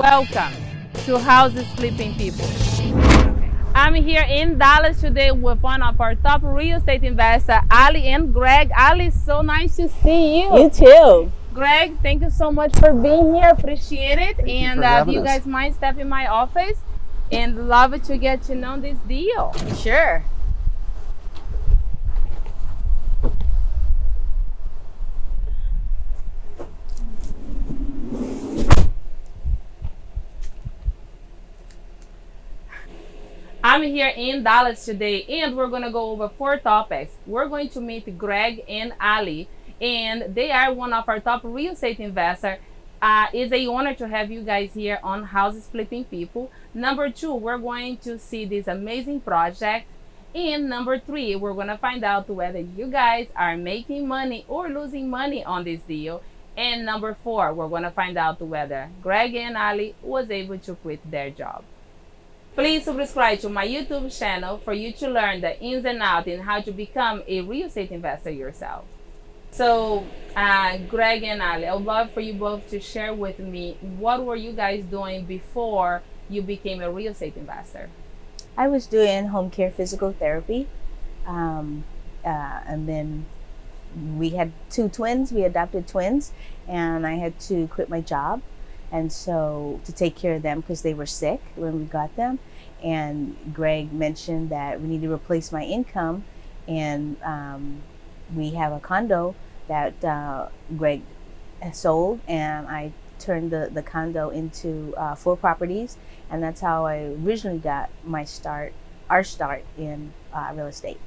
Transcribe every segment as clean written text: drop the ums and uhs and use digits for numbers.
Welcome to Houses Flipping People. I'm here in Dallas today with one of our top real estate investors, Allie and Greg. Allie, so nice to see you. You too. Greg, thank you so much for being here. Appreciate it. Thank you and for having you us. guys might step in my office and love to get to know this deal. Sure. I'm here in Dallas today, and we're going to go over 4 topics. We're going to meet Greg and Allie, and they are one of our top real estate investors. It's an honor to have you guys here on Houses Flipping People. Number 2, we're going to see this amazing project. And number 3, we're going to find out whether you guys are making money or losing money on this deal. And number 4, we're going to find out whether Greg and Allie was able to quit their job. Please subscribe to my YouTube channel for you to learn the ins and outs and how to become a real estate investor yourself. So, Greg and Allie, I would love for you both to share with me, what were you guys doing before you became a real estate investor? I was doing home care physical therapy. And then we had 2 twins. We adopted twins. And I had to quit my job. And so to take care of them because they were sick when we got them. And Greg mentioned that we need to replace my income. And we have a condo that Greg sold. And I turned the condo into 4 properties. And that's how I originally got our start in real estate.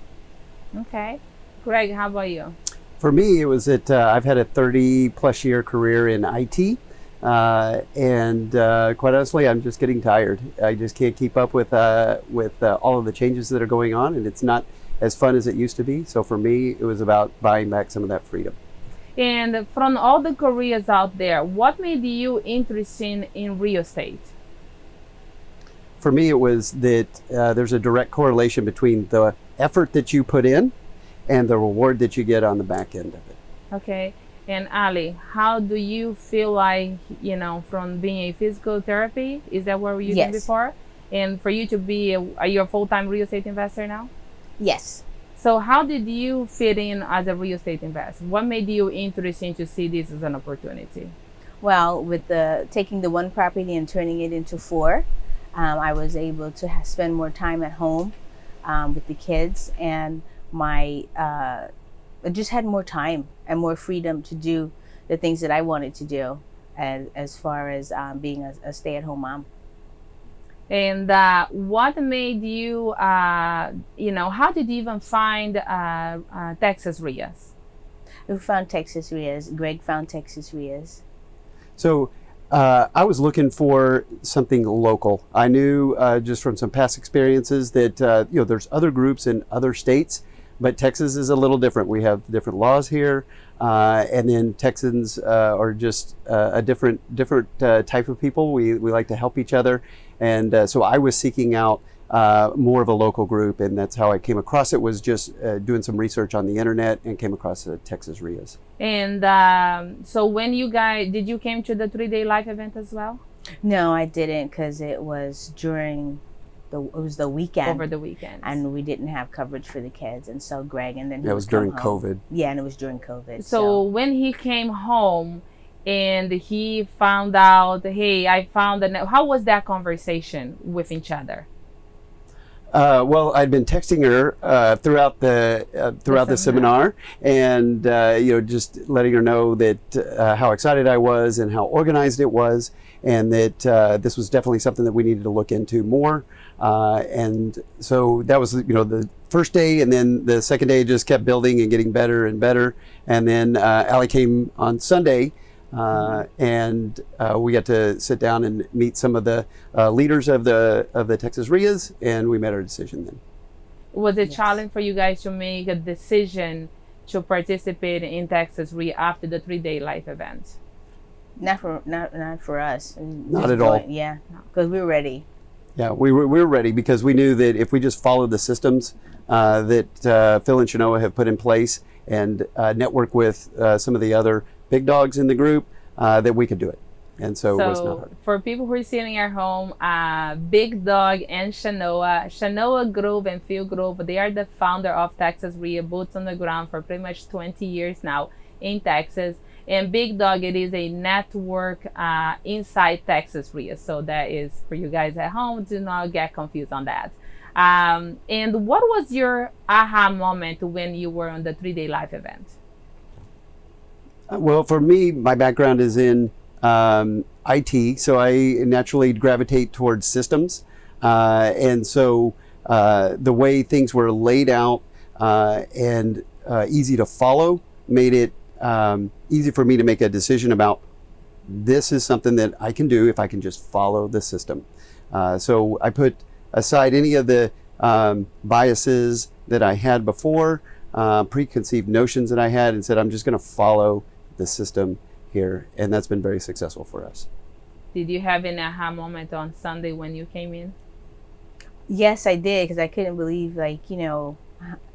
Okay. Greg, how about you? For me, it was that I've had a 30-plus year career in IT. And quite honestly, I'm just getting tired. I just can't keep up with all of the changes that are going on, and it's not as fun as it used to be. So for me, it was about buying back some of that freedom. And from all the careers out there, what made you interested in real estate? For me, it was that there's a direct correlation between the effort that you put in and the reward that you get on the back end of it. Okay. And Allie, how do you feel like, from being a physical therapy, is that where you did before? And for you to be, are you a full-time real estate investor now? Yes. So how did you fit in as a real estate investor? What made you interested to see this as an opportunity? Well, with taking the 1 property and turning it into 4, I was able to spend more time at home with the kids, and I just had more time and more freedom to do the things that I wanted to do as far as being a stay-at-home mom. And what made you, how did you even find Texas REIAs? We found Texas REIAs. Greg found Texas REIAs. So I was looking for something local. I knew just from some past experiences that there's other groups in other states, but Texas is a little different. We have different laws here, and then Texans are just a different type of people. We like to help each other, and so I was seeking out more of a local group, and that's how I came across it. Was just doing some research on the internet and came across the Texas REIAs. And so when did you came to the 3-day live event as well? No, I didn't, because it was the weekend. Over the weekend. And we didn't have coverage for the kids. And so Greg, and then it was during COVID. Yeah, and it was during COVID. So when he came home and he found out, hey, I found how was that conversation with each other? Well, I'd been texting her throughout the seminar, and just letting her know that how excited I was and how organized it was, and that this was definitely something that we needed to look into more. And so that was the first day, and then the second day just kept building and getting better and better. And then Allie came on Sunday. And we got to sit down and meet some of the leaders of the Texas REIAs, and we made our decision then. Was it challenging for you guys to make a decision to participate in Texas REIA after the 3-day live event? Not for us. Not at all. Yeah, because we were ready. Yeah, we were ready, because we knew that if we just followed the systems that Phil and Shanoa have put in place and network with some of the other big dogs in the group, that we could do it. And so it was not hard. For people who are sitting at home, Big Dog and Shanoa Grove and Phil Grove, they are the founder of Texas REIA, boots on the ground for pretty much 20 years now in Texas. And Big Dog, it is a network inside Texas REIA. So that is for you guys at home. Do not get confused on that. And what was your aha moment when you were on the 3-day live event? Well, for me, my background is in IT, so I naturally gravitate towards systems. And so the way things were laid out and easy to follow made it easy for me to make a decision about this is something that I can do if I can just follow the system. So I put aside any of the biases that I had before, preconceived notions that I had, and said I'm just going to follow the system here, and that's been very successful for us. Did you have an aha moment on Sunday when you came in? Yes, I did, because I couldn't believe, like, you know,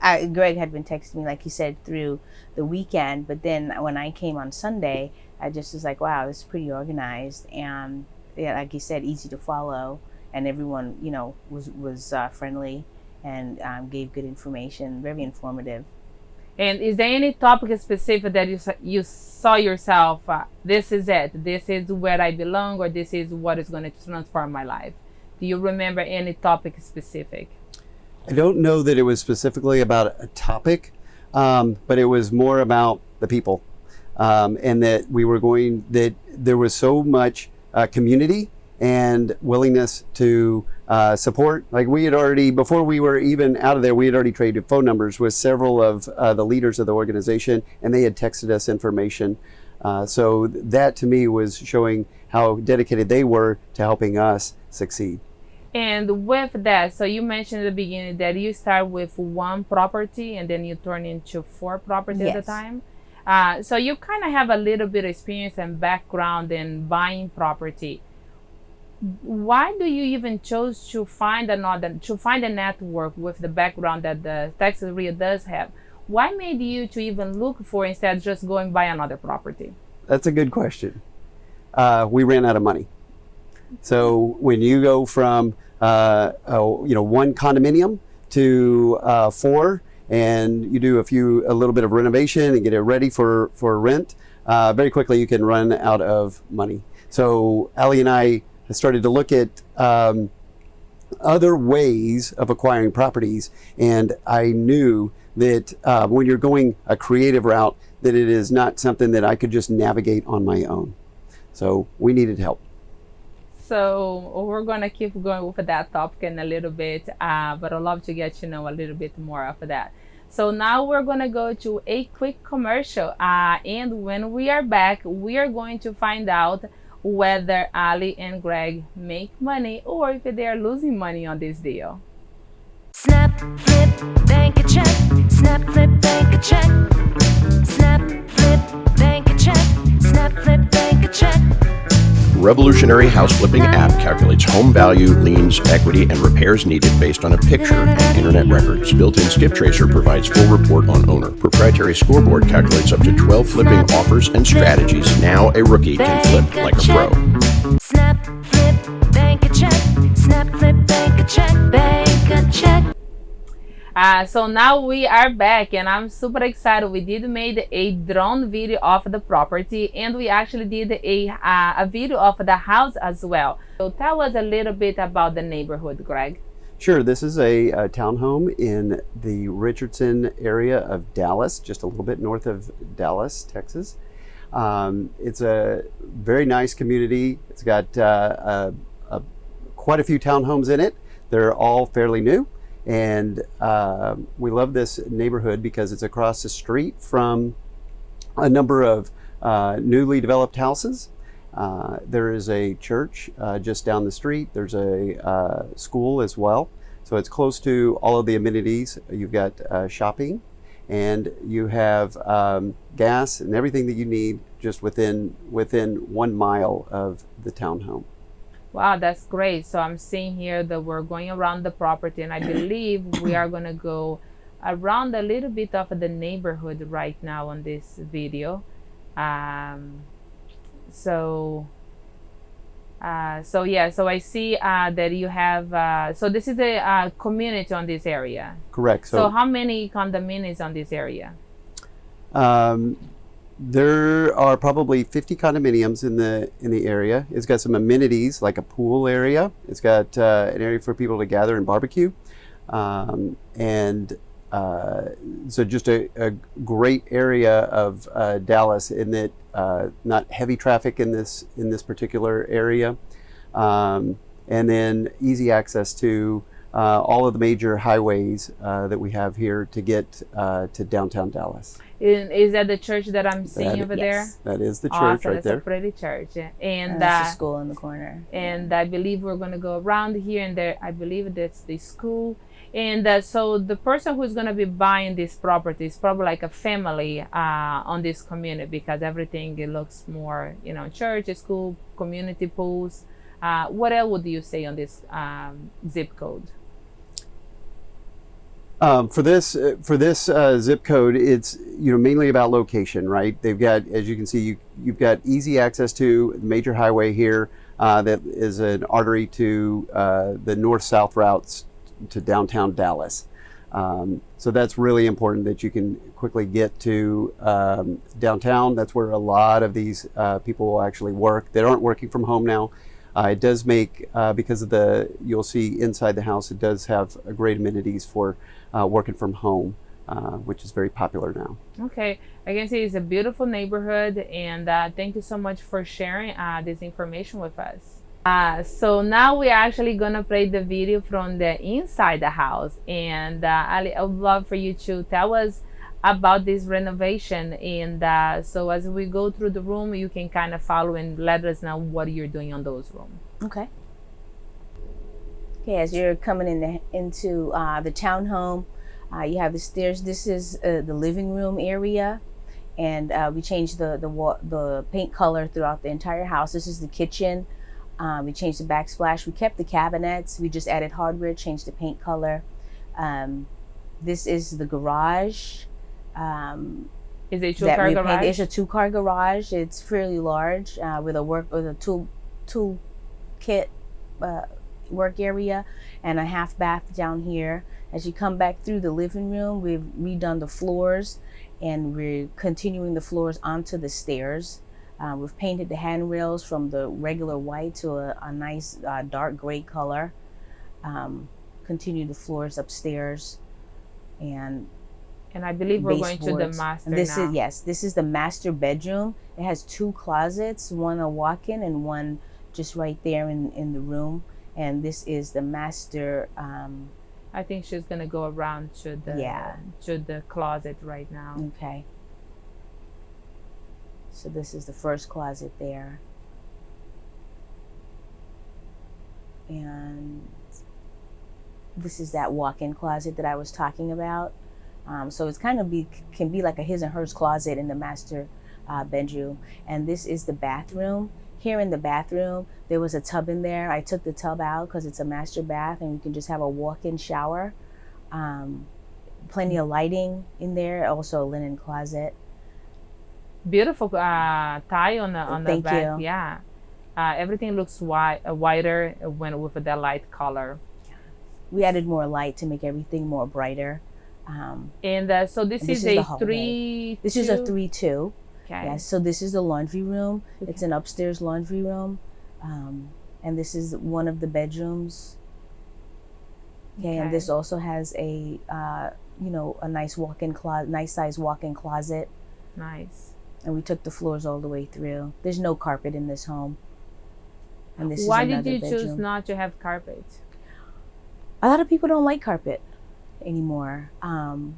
Greg had been texting me, like you said, through the weekend, but then when I came on Sunday, I just was like, wow, this is pretty organized, and yeah, like you said, easy to follow, and everyone, you know, was friendly and gave good information, very informative. And is there any topic specific that you saw yourself, this is it, this is where I belong, or this is what is going to transform my life? Do you remember any topic specific? I don't know that it was specifically about a topic, but it was more about the people, and that that there was so much community and willingness to support. Like we had already, before we were even out of there, we had already traded phone numbers with several of the leaders of the organization, and they had texted us information. So that to me was showing how dedicated they were to helping us succeed. And with that, so you mentioned at the beginning that you start with one property and then you turn into 4 properties Yes. at a time. So you kind of have a little bit of experience and background in buying property. Why do you even choose to find a network with the background that the Texas REIA does have? Why made you to even look for instead of just going buy another property? That's a good question. We ran out of money. So when you go from one condominium to 4, and you do a little bit of renovation and get it ready for rent, very quickly you can run out of money. So Allie and I started to look at other ways of acquiring properties, and I knew that when you're going a creative route, that it is not something that I could just navigate on my own. So we needed help. So we're going to keep going with that topic in a little bit, but I'd love to get to know a little bit more of that. So now we're going to go to a quick commercial, and when we are back, we are going to find out whether Allie and Greg make money or if they are losing money on this deal. Snap, flip, bank a check. Snap, flip, bank a check. Snap, flip, bank a check. Snap, flip, bank a check. Revolutionary house flipping app calculates home value, liens, equity, and repairs needed based on a picture and internet records. Built-in skip tracer provides full report on owner. Proprietary scoreboard calculates up to 12 flipping offers and strategies. Now a rookie can flip like a pro. Snap, flip, bank a check. Snap, flip, bank a check. Bank a check. So now we are back, and I'm super excited. We did made a drone video of the property, and we actually did a video of the house as well. So tell us a little bit about the neighborhood, Greg. Sure, this is a townhome in the Richardson area of Dallas, just a little bit north of Dallas, Texas. It's a very nice community. It's got quite a few townhomes in it. They're all fairly new. And we love this neighborhood because it's across the street from a number of newly developed houses. There is a church just down the street. There's a school as well. So it's close to all of the amenities. You've got shopping, and you have gas and everything that you need just within 1 mile of the townhome. Wow, that's great. So I'm seeing here that we're going around the property, and I believe we are going to go around a little bit of the neighborhood right now on this video. So So yeah, so I see that you have, so this is a community on this area. Correct. So how many condominiums on this area? There are probably 50 condominiums in the area. It's got some amenities like a pool area. It's got an area for people to gather and barbecue, and so just a great area of Dallas in that not heavy traffic in this particular area, and then easy access to all of the major highways that we have here to get to downtown Dallas. Is that the church that I'm seeing over Yes. there? That is the church Awesome. right It's there. a pretty church. And that's the school in the corner. and I believe we're going to go around here, and there I believe that's the school. And so the person who's going to be buying this property is probably like a family on this community, because everything, it looks more, you know, church, school, community pools. What else would you say on this zip code? For this zip code, it's mainly about location, right? They've got, as you can see, you've got easy access to the major highway here that is an artery to the north-south routes to downtown Dallas. So that's really important that you can quickly get to downtown. That's where a lot of these people will actually work. They aren't working from home now. It does make, because of you'll see inside the house, it does have great amenities for working from home, which is very popular now. Okay, I can see it's a beautiful neighborhood, and thank you so much for sharing this information with us. So now we're actually gonna play the video from the inside the house, and Ali, I would love for you to tell us about this renovation, and so as we go through the room, you can kind of follow and let us know what you're doing on those rooms. Okay. Okay, as you're coming into the townhome, you have the stairs. This is the living room area, and we changed the paint color throughout the entire house. This is the kitchen. We changed the backsplash. We kept the cabinets. We just added hardware, changed the paint color. This is the garage. Is it a two-car garage? It's a two-car garage. It's fairly large with a tool kit work area and a half bath down here. As you come back through the living room, we've redone the floors, and we're continuing the floors onto the stairs. We've painted the handrails from the regular white to a nice dark gray color. Continue the floors upstairs, and I believe we're going to the master now. This is the master bedroom. It has two closets, one a walk-in and one just right there in the room. And this is the master. I think she's gonna go around to the closet right now. Okay. So this is the first closet there. And this is that walk-in closet that I was talking about. So it's kind of can be like a his and hers closet in the master bedroom. And this is the bathroom. Here in the bathroom, there was a tub in there. I took the tub out because it's a master bath, and you can just have a walk-in shower. Plenty of lighting in there. Also a linen closet. Beautiful tie on the Thank back. you. Yeah, everything looks whiter with that light color. We added more light to make everything more brighter. And so this is a 3-2. This is a 3-2. Okay. Yes. So this is the laundry room. Okay. It's an upstairs laundry room, and this is one of the bedrooms. Okay. And this also has a a nice walk-in closet, nice size walk-in closet. Nice. And we took the floors all the way through. There's no carpet in this home. And this Why is another did you bedroom. choose not to have carpet? A lot of people don't like carpet anymore.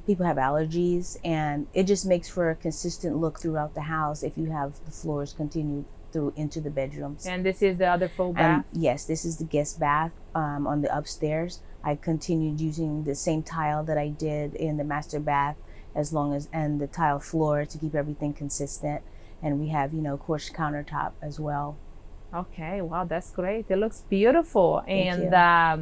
People have allergies, and it just makes for a consistent look throughout the house if you have the floors continue through into the bedrooms. And this is the other full bath? And yes, this is the guest bath on the upstairs. I continued using the same tile that I did in the master bath, and the tile floor to keep everything consistent. And we have, quartz countertop as well. Okay, wow, that's great. It looks beautiful. Thank And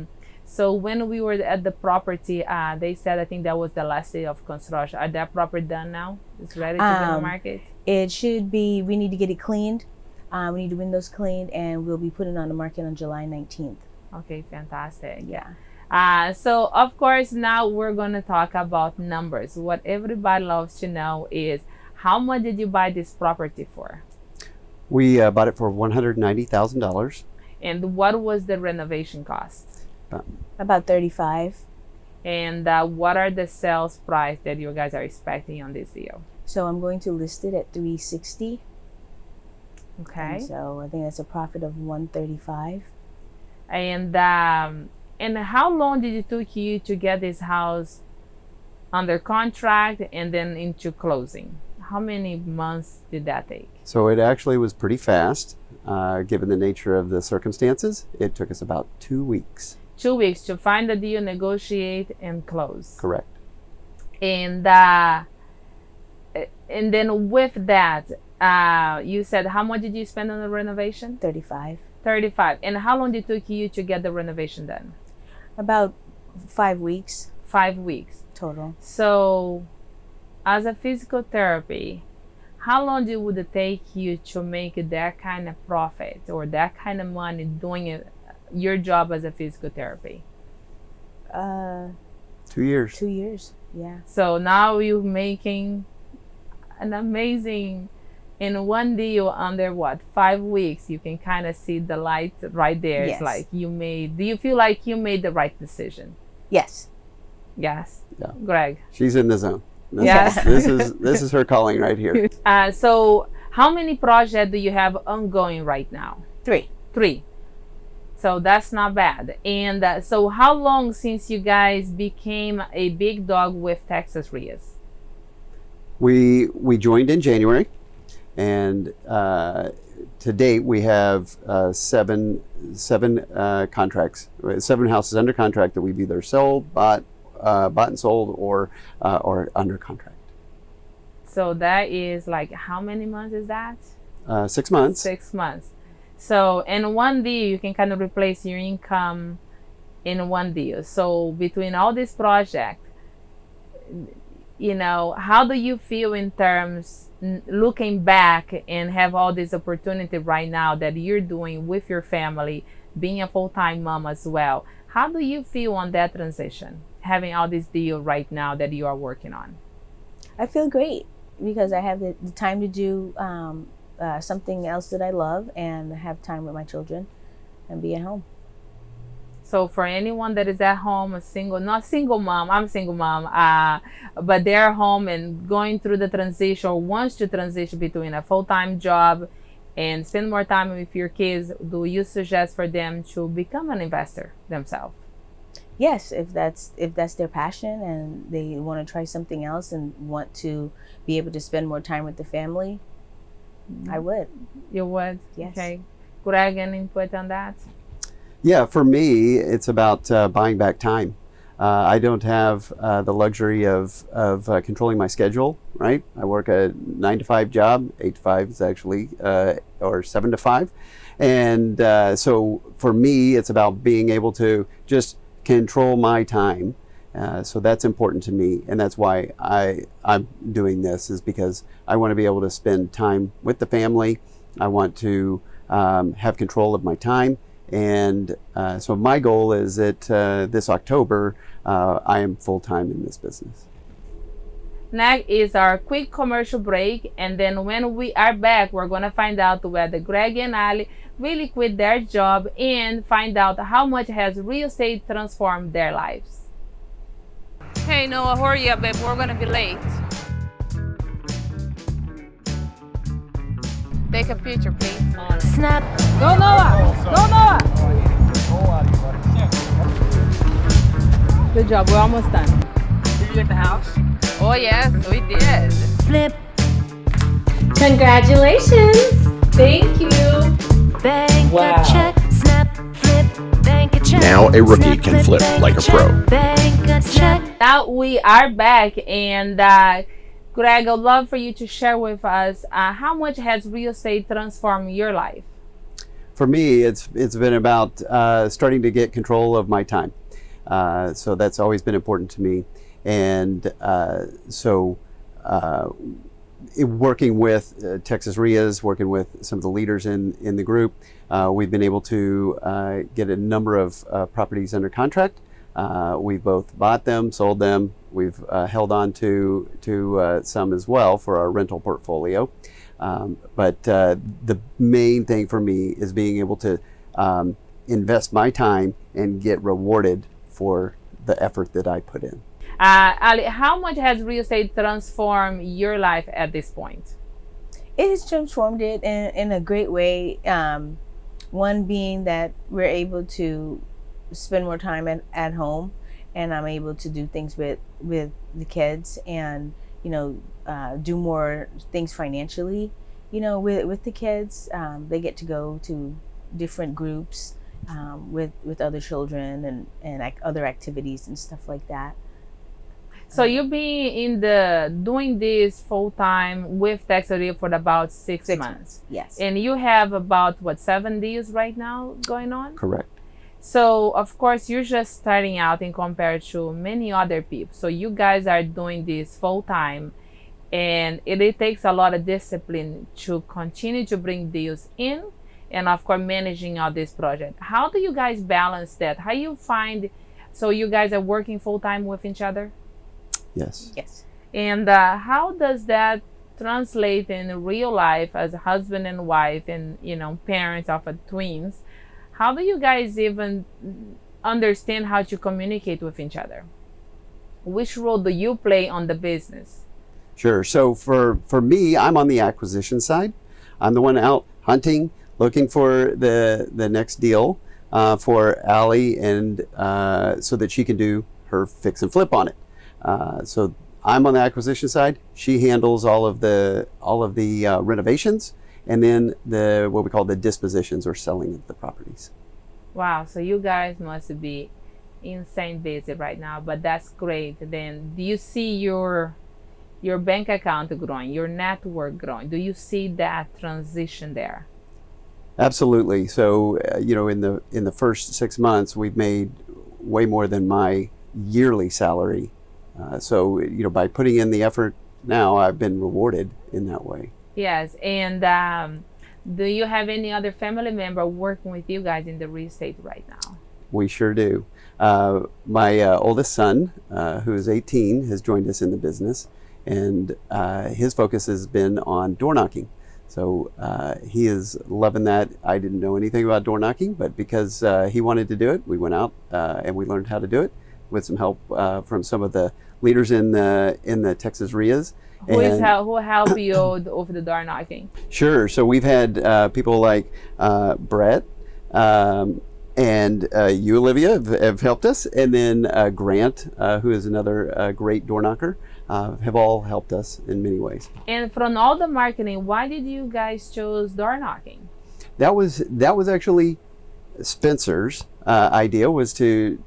you. So when we were at the property, they said, I think that was the last day of construction. Are that property done now? It's ready to be in the market? It should be. We need to get it cleaned. We need the windows cleaned, and we'll be putting it on the market on July 19th. Okay, fantastic. Yeah. So of course, now we're going to talk about numbers. What everybody loves to know is, how much did you buy this property for? We bought it for $190,000. And what was the renovation cost? About 35. And what are the sales price that you guys are expecting on this deal? So I'm going to list it at 360. Okay. And so I think that's a profit of 135. And how long did it took you to get this house under contract and then into closing? How many months did that take? So it actually was pretty fast, given the nature of the circumstances. It took us about 2 weeks. 2 weeks to find a deal, negotiate, and close. Correct. And then with that, you said, how much did you spend on the renovation? 35. 35. And how long did it took you to get the renovation done? About 5 weeks 5 weeks. total. So, as a physical therapy, how long would it take you to make that kind of profit or that kind of money doing your job as a physical therapy? 2 years. 2 years. Yeah. So now you're making an amazing, in one deal under 5 weeks, you can kind of see the light right there. Yes. It's like do you feel like you made the right decision? Yes. Yes. Yeah. Greg. She's in the zone. Yes. This is her calling right here. So how many projects do you have ongoing right now? 3. 3. So that's not bad. And so how long since you guys became a big dog with Texas REIAs? We joined in January, and to date we have seven contracts, 7 houses under contract that we've either sold, bought and sold, or under contract. So that is like, how many months is that? 6 months. 6 months. So in one deal, you can kind of replace your income in one deal. So between all these projects, how do you feel in terms looking back and have all this opportunity right now that you're doing with your family, being a full-time mom as well? How do you feel on that transition, having all this deal right now that you are working on? I feel great because I have the time to do something else that I love and have time with my children and be at home. So for anyone that is at home, not single mom, I'm a single mom, but they're home and going through the transition or wants to transition between a full-time job and spend more time with your kids, do you suggest for them to become an investor themselves? Yes, if that's their passion and they want to try something else and want to be able to spend more time with the family, I would. You would? Yes. Okay. Greg, any input on that? Yeah, for me, it's about buying back time. I don't have the luxury of controlling my schedule, right? I work a 9 to 5 job, 8 to 5 is actually, or 7 to 5. And so for me, it's about being able to just control my time. So that's important to me. And that's why I'm doing this, is because I want to be able to spend time with the family. I want to have control of my time. And so my goal is that this October, I am full-time in this business. Next is our quick commercial break. And then when we are back, we're going to find out whether Greg and Allie really quit their job and find out how much has real estate transformed their lives. Hey, Noah, hurry up, babe. We're going to be late. Take a picture, please. Snap. Go, Noah! Go, Noah! Good job. We're almost done. Did you get the house? Oh, yes, we did. Flip. Congratulations! Thank you. Bank Wow. a check. Snap. Flip. Bank a check. Now a rookie Snap, can flip bank like a check. pro. Bank a check. Now we are back, and Greg, I'd love for you to share with us how much has real estate transformed your life? For me, it's been about starting to get control of my time. So that's always been important to me. And so working with Texas REIAs, working with some of the leaders in the group, we've been able to get a number of properties under contract. We've both bought them, sold them. We've held on to some as well for our rental portfolio. But the main thing for me is being able to invest my time and get rewarded for the effort that I put in. Ali, how much has real estate transformed your life at this point? It has transformed it in a great way. One being that we're able to spend more time at home, and I'm able to do things with the kids, and do more things financially. With the kids, they get to go to different groups with other children and other activities and stuff like that. So you've been doing this full time with Texas REIA for about six months. Yes. And you have about 7 deals right now going on? Correct. So of course you're just starting out in compared to many other people. So you guys are doing this full time, and it takes a lot of discipline to continue to bring deals in, and of course managing all this project. How do you guys balance that? How you find, so you guys are working full time with each other? Yes. Yes. And how does that translate in real life as a husband and wife, and parents of twins? How do you guys even understand how to communicate with each other? Which role do you play on the business? Sure. So for me, I'm on the acquisition side. I'm the one out hunting, looking for the next deal for Allie, and so that she can do her fix and flip on it. So I'm on the acquisition side. She handles all of the renovations, and then what we call the dispositions, or selling of the properties. Wow, so you guys must be insane busy right now, but that's great. Then do you see your bank account growing, your network growing? Do you see that transition there? Absolutely. So in the first 6 months, we've made way more than my yearly salary. So by putting in the effort now, I've been rewarded in that way. Yes. And do you have any other family member working with you guys in the real estate right now? We sure do. My oldest son, who is 18, has joined us in the business, and his focus has been on door knocking. So he is loving that. I didn't know anything about door knocking, but because he wanted to do it, we went out and we learned how to do it with some help from some of the leaders in the Texas REIAs. Who help you over the door knocking? Sure. So we've had people like Brett and you, Olivia, have helped us, and then Grant, who is another great door knocker, have all helped us in many ways. And from all the marketing, why did you guys choose door knocking? That was actually Spencer's idea, was to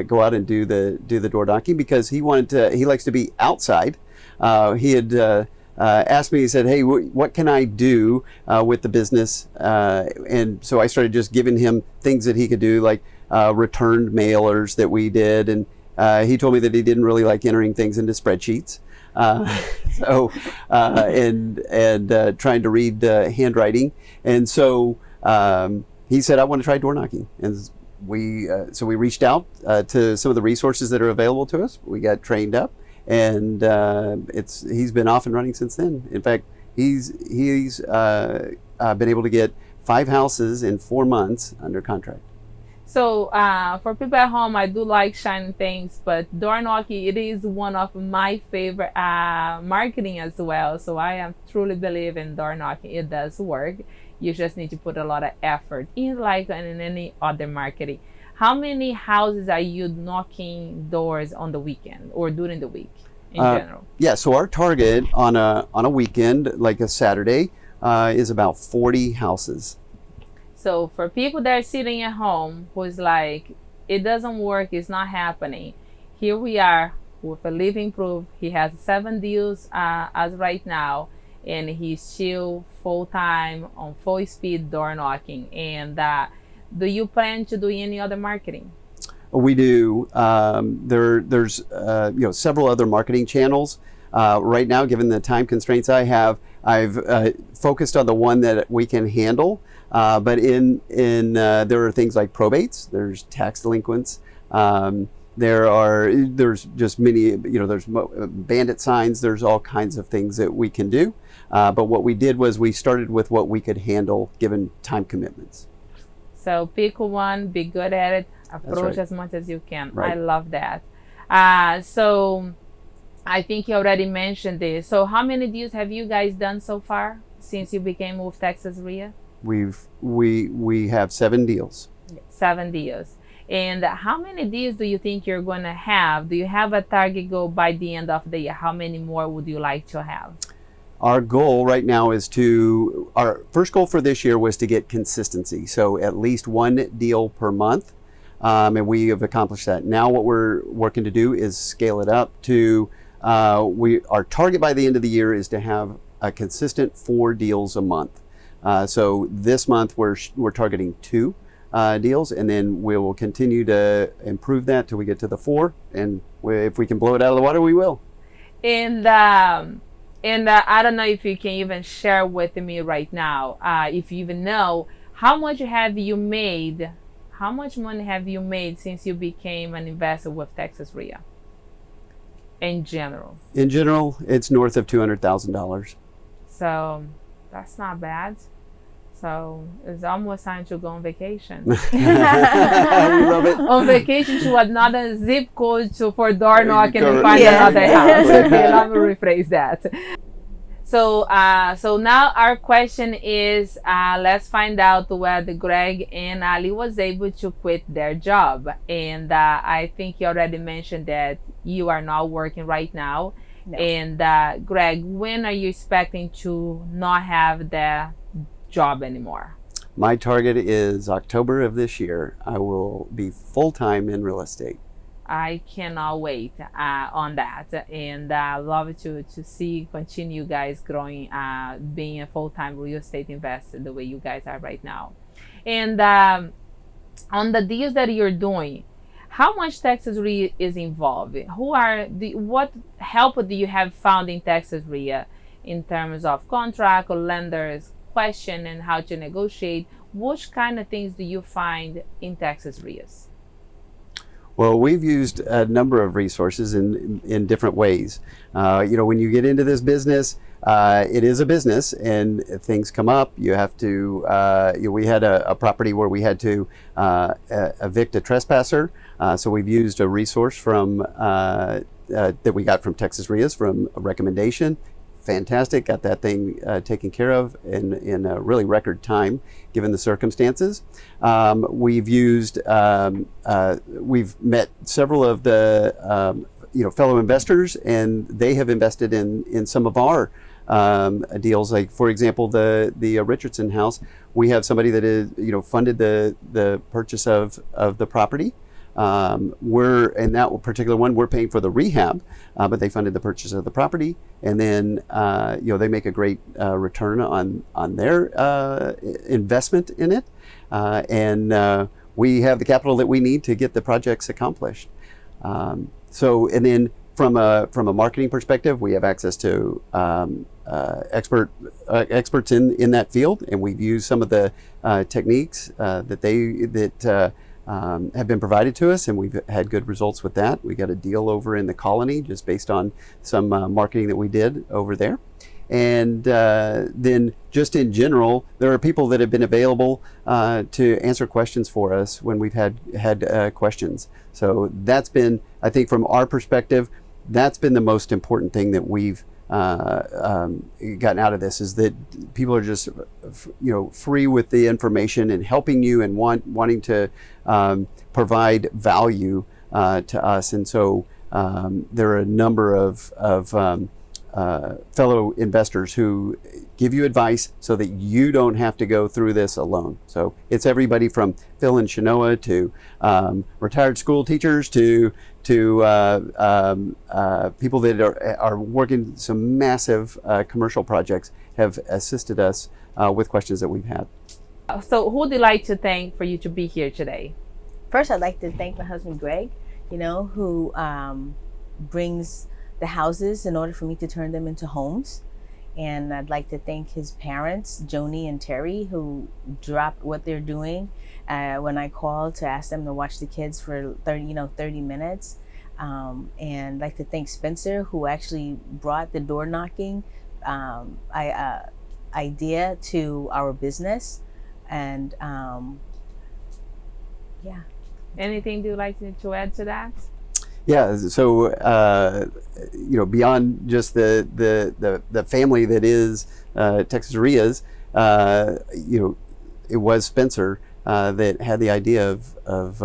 go out and do the door knocking, because he likes to be outside. He had asked me, he said, hey, what can I do with the business? And so I started just giving him things that he could do, like returned mailers that we did. And he told me that he didn't really like entering things into spreadsheets. And trying to read handwriting. And so he said, I want to try door knocking. And so we reached out to some of the resources that are available to us. We got trained up, and he's been off and running since then. In fact, he's been able to get 5 houses in 4 months under contract. So for people at home, I do like shiny things, but door knocking, it is one of my favorite marketing as well. So I truly believe in door knocking. It does work. You just need to put a lot of effort in, like in any other marketing. How many houses are you knocking doors on the weekend or during the week in general? Yeah, so our target on a weekend, like a Saturday, is about 40 houses. So for people that are sitting at home who's like, it doesn't work, it's not happening, here we are with a living proof. He has 7 deals as right now, and he's still full-time on full speed door knocking. And do you plan to do any other marketing? We do. There's several other marketing channels. Right now, given the time constraints I have, I've focused on the one that we can handle. But there are things like probates, there's tax delinquents, there's just many, there's bandit signs, there's all kinds of things that we can do. But what we did was we started with what we could handle given time commitments. So pick one, be good at it, approach right. as much as you can. Right. I love that. So I think you already mentioned this. So how many deals have you guys done so far since you became with Texas REIA? We have 7 deals. 7 deals. And how many deals do you think you're going to have? Do you have a target goal by the end of the year? How many more would you like to have? Our goal right now is our first goal for this year was to get consistency. So at least 1 deal per month. And we have accomplished that. Now what we're working to do is scale it up to, our target by the end of the year is to have a consistent 4 deals a month. So this month we're targeting 2 deals, and then we will continue to improve that till we get to the 4. And if we can blow it out of the water, we will. And I don't know if you can even share with me right now, if you even know, how much have you made? How much money have you made since you became an investor with Texas REIA? In general. In general, it's north of $200,000. So that's not bad. So it's almost time to go on vacation. I love it. On vacation to another zip code for door knocking and find Yeah. another house. Okay, let me rephrase that. So now our question is, let's find out whether Greg and Allie was able to quit their job. And I think you already mentioned that you are not working right now. No. And Greg, when are you expecting to not have the job anymore? My target is October of this year. I will be full-time in real estate. I cannot wait on that, and I love to see continue guys growing, being a full-time real estate investor the way you guys are right now. And on the deals that you're doing, how much Texas REIA is involved? What help do you have found in Texas REIA in terms of contract or lenders, question and how to negotiate? Which kind of things do you find in Texas REIAs? Well, we've used a number of resources in different ways. When you get into this business, it is a business, and things come up. You have to. We had a property where we had to evict a trespasser, so we've used a resource from that we got from Texas REIAs from a recommendation. Fantastic, got that thing taken care of in a really record time, given the circumstances. We've met several of the fellow investors, and they have invested in some of our deals. Like, for example, the Richardson house, we have somebody that is funded the purchase of the property. We're in that particular one, we're paying for the rehab, but they funded the purchase of the property, and then they make a great return on their investment in it, and we have the capital that we need to get the projects accomplished. And then from a marketing perspective, we have access to experts in that field, and we've used some of the techniques that have been provided to us, and we've had good results with that. We got a deal over in the Colony just based on some marketing that we did over there. And then just in general, there are people that have been available to answer questions for us when we've had questions. So that's been, I think from our perspective, that's been the most important thing that we've gotten out of this, is that people are just free with the information and helping you and wanting to provide value to us. And so there are a number of fellow investors who give you advice so that you don't have to go through this alone. So it's everybody from Phil and Shanoa to retired school teachers to people that are working some massive commercial projects have assisted us with questions that we've had. So who would you like to thank for you to be here today? First, I'd like to thank my husband, Greg, who brings the houses in order for me to turn them into homes. And I'd like to thank his parents, Joni and Terry, who dropped what they're doing when I called to ask them to watch the kids for 30 minutes. And I'd like to thank Spencer, who actually brought the door knocking idea to our business. And yeah. Anything you'd like to add to that? Yeah, so beyond just the family that is Texas REIAs, it was Spencer that had the idea of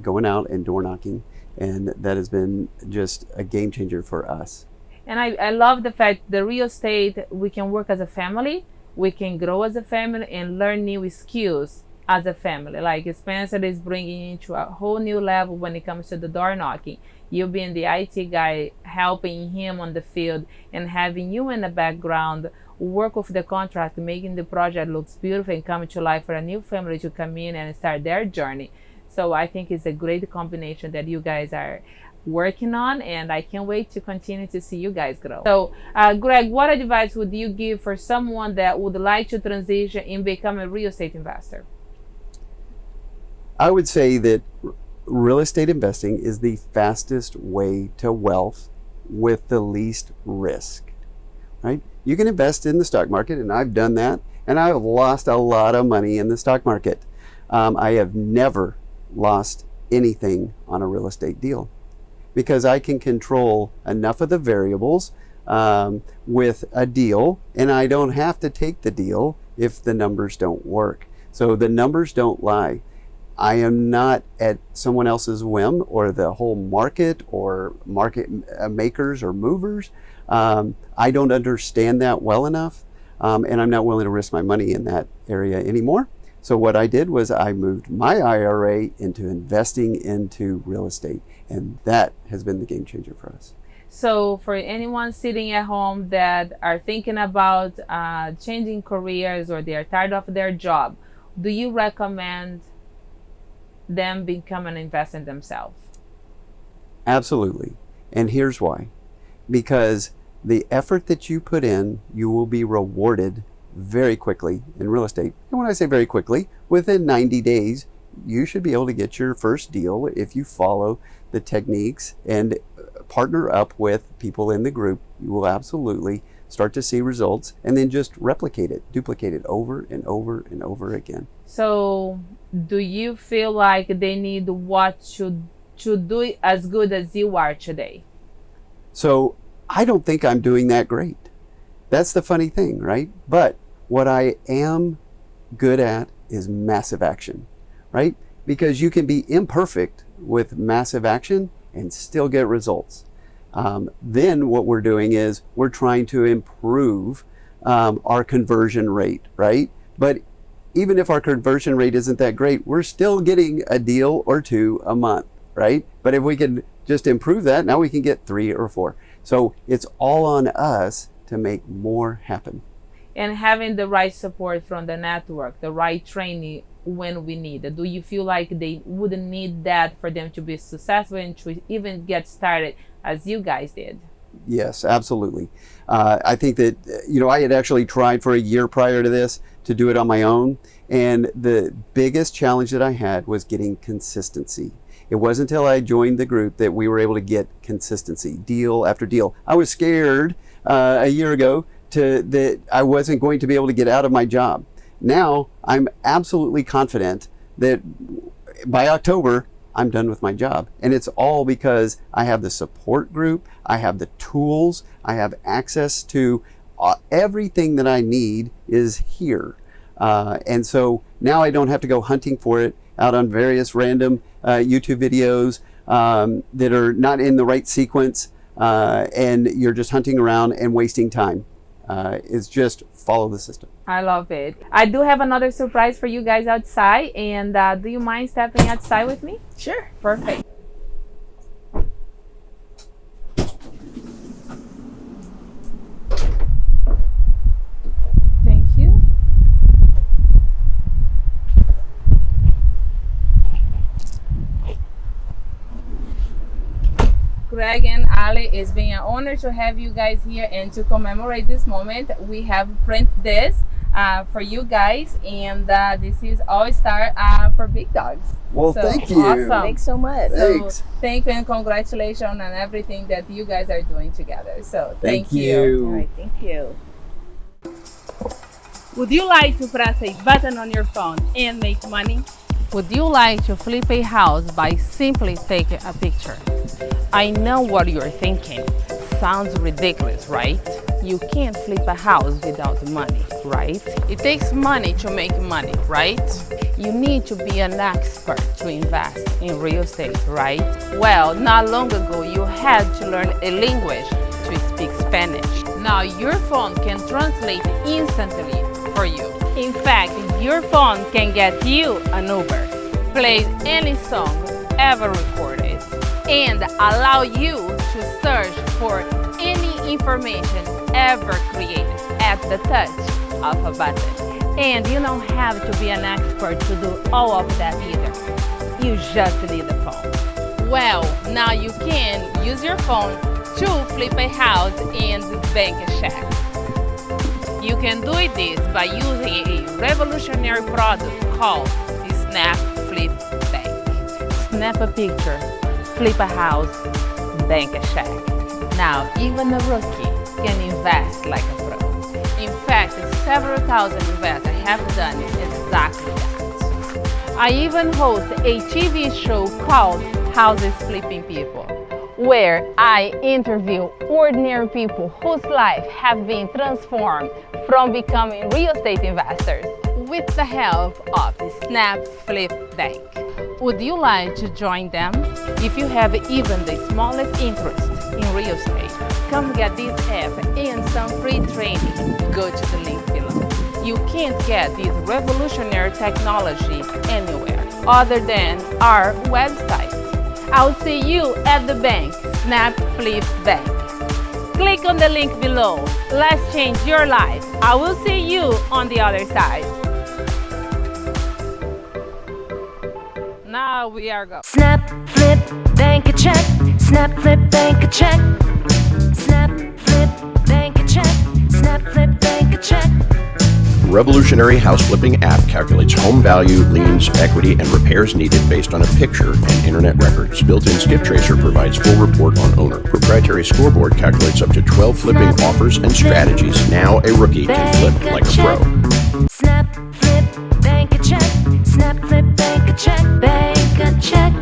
going out and door knocking, and that has been just a game changer for us. And I love the fact the real estate, we can work as a family, we can grow as a family and learn new skills as a family. Like Spencer is bringing you to a whole new level when it comes to the door knocking. You being the IT guy, helping him on the field, and having you in the background work with the contract, making the project looks beautiful and come to life for a new family to come in and start their journey. So I think it's a great combination that you guys are working on, and I can't wait to continue to see you guys grow. So Greg, what advice would you give for someone that would like to transition and become a real estate investor? I would say that real estate investing is the fastest way to wealth with the least risk, right? You can invest in the stock market, and I've done that, and I've lost a lot of money in the stock market. I have never lost anything on a real estate deal because I can control enough of the variables with a deal, and I don't have to take the deal if the numbers don't work. So the numbers don't lie. I am not at someone else's whim or the whole market or market makers or movers. I don't understand that well enough, and I'm not willing to risk my money in that area anymore. So what I did was I moved my IRA into investing into real estate, and that has been the game changer for us. So for anyone sitting at home that are thinking about changing careers, or they are tired of their job, do you recommend them become an investor in themselves? Absolutely. And here's why. Because the effort that you put in, you will be rewarded very quickly in real estate. And when I say very quickly, within 90 days, you should be able to get your first deal if you follow the techniques and partner up with people in the group. You will absolutely start to see results, and then just replicate it, duplicate it over and over and over again. So do you feel like they need what to do as good as you are today? So I don't think I'm doing that great. That's the funny thing, right? But what I am good at is massive action, right? Because you can be imperfect with massive action and still get results. Then what we're doing is we're trying to improve our conversion rate, right? But even if our conversion rate isn't that great, we're still getting a deal or two a month, right? But if we can just improve that, now we can get 3 or 4. So it's all on us to make more happen. And having the right support from the network, the right training when we need it. Do you feel like they wouldn't need that for them to be successful and to even get started as you guys did? Yes, absolutely. I think that, I had actually tried for a year prior to this to do it on my own. And the biggest challenge that I had was getting consistency. It wasn't until I joined the group that we were able to get consistency, deal after deal. I was scared a year ago that I wasn't going to be able to get out of my job. Now I'm absolutely confident that by October, I'm done with my job. And it's all because I have the support group, I have the tools, I have access to everything that I need is here. And so now I don't have to go hunting for it out on various random YouTube videos that are not in the right sequence, and you're just hunting around and wasting time. It's just follow the system. I love it. I do have another surprise for you guys outside, and do you mind stepping outside with me? Sure. Perfect. Thank you. Greg and Allie, it's been an honor to have you guys here, and to commemorate this moment, we have printed this for you guys, and this is All Star for Big Dogs. Well, So, thank you. Awesome. Thanks so much. Thanks. So thank you and congratulations on everything that you guys are doing together. So thank All you. right, thank you. Would you like to press a button on your phone and make money? Would you like to flip a house by simply taking a picture? I know what you're thinking. Sounds ridiculous, right? You can't flip a house without money, right? It takes money to make money, right? You need to be an expert to invest in real estate, right? Well, not long ago you had to learn a language to speak Spanish. Now your phone can translate instantly for you. In fact, your phone can get you an Uber, play any song ever recorded, and allow you to search for any information ever created at the touch of a button. And you don't have to be an expert to do all of that either. You just need a phone. Well, now you can use your phone to flip a house and bank a check. You can do this by using a revolutionary product called the Snap Flip Bank. Snap a picture, flip a house, bank a check. Now, even a rookie can invest like a pro. In fact, several thousand investors have done exactly that. I even host a TV show called Houses Flipping People, where I interview ordinary people whose lives have been transformed from becoming real estate investors with the help of the Snap Flip Bank. Would you like to join them? If you have even the smallest interest in real estate, come get this app and some free training. Go to the link below. You can't get this revolutionary technology anywhere other than our website. I'll see you at the bank, Snap Flip Bank. Click on the link below. Let's change your life. I will see you on the other side. Now we are going. Snap, flip, bank a check. Snap, flip, bank a check. Snap, flip, bank a check. Snap, flip, bank a check. Revolutionary house flipping app calculates home value, liens, equity, and repairs needed based on a picture and internet records. Built-in skip tracer provides full report on owner. Proprietary scoreboard calculates up to 12 flipping offers and strategies. Now a rookie can flip like a pro. Snap, flip, bank a check. Snap, flip, bank a check. Bank a check.